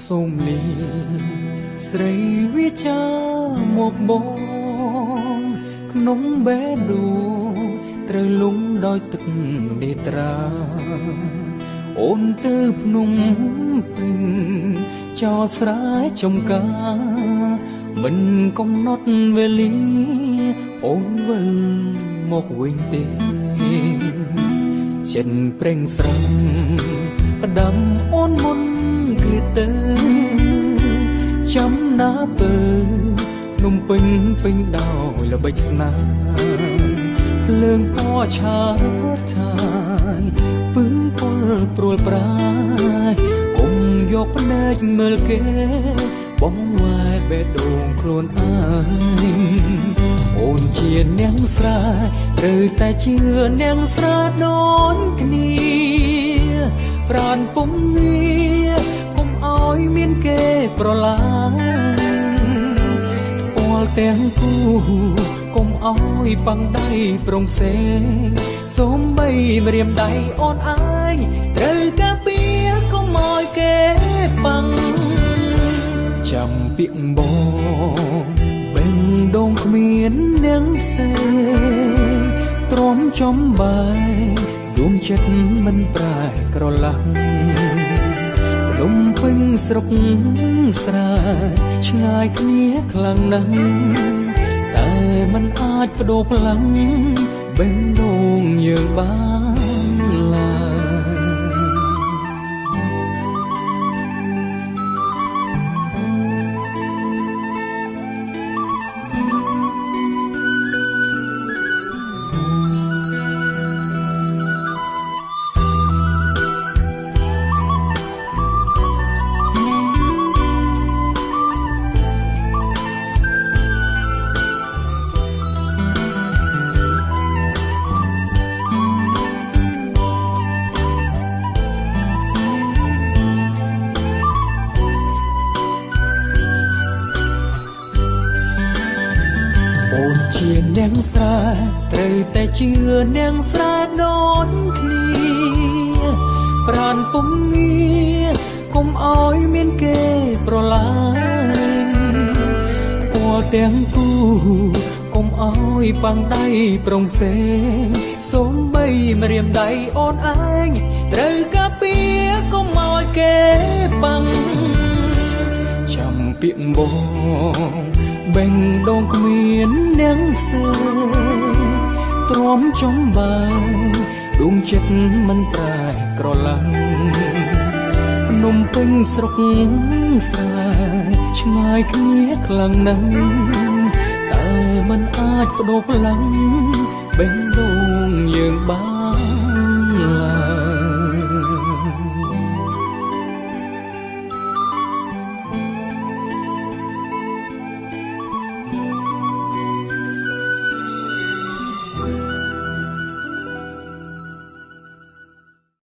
សូមលីស្រីវិចាមកបងក្នុងបេះដូងត្រូវលំដោយទឹកដេត្រាអូនទៅភ្នំពេញចោលស្រែចំការមិនកំណត់វេលាអូនវិលមកវិញទេចិនប្រេងស្រឹងផ្ដាំអូនមុនគ្លៀតទៅចាំណាពើភ្នំពេញពេញដោយល្បិចស្នេហ៍ភ្លើងពណ៌ឆើតឆាយពឹងពលព្រួលប្រាយគុំយកភ្នែកមើលគេបងវាយបេះដូងខ្លួនឯងអូនជានាងស្រែត្រូវតែជឿនាងស្រែដូចគ្នាប្រានពុំងារកុំឲ្យមានគេប្រឡាយពាល់ទាំងគូកុំឲ្យបាំងដៃប្រងផ្សេងសូមបីម្រាមដៃអូនឯងត្រូវការពារកុំឲ្យគេបាំងចាំពាក្យបងបេះដូងគ្មាននាងផ្សេងទ្រាំចំបាយដួងចិត្តមិនប្រែក្រឡាំងលំពេញស្រុកស្រែឆ្ងាយគ្នាខ្លាំងណាស់តែมันអាចបដូរផ្លាំងបេះដូងយើងបានឡើយអូនជានាងស្រែត្រូវតែជឿនាងស្រែដូចគ្នាប្រានពុំងារកុំឲ្យមានគេប្រឡាយពាល់ទាំងគូកុំឲ្យបាំងដៃប្រងផ្សេងសូមបីម្រាមដៃអូនឯងត្រូវការពារកុំឲ្យគេបាំងចាំពាក្យបងបេះដូងគ្មាននាងផ្សេងទ្រាំចំបាយដួងចិត្តមិនប្រែក្រឡាំងភ្នំពេញស្រុកស្រែឆ្ងាយគ្នាខ្លាំងណាស់តែมันអាចបដូរផ្លាំង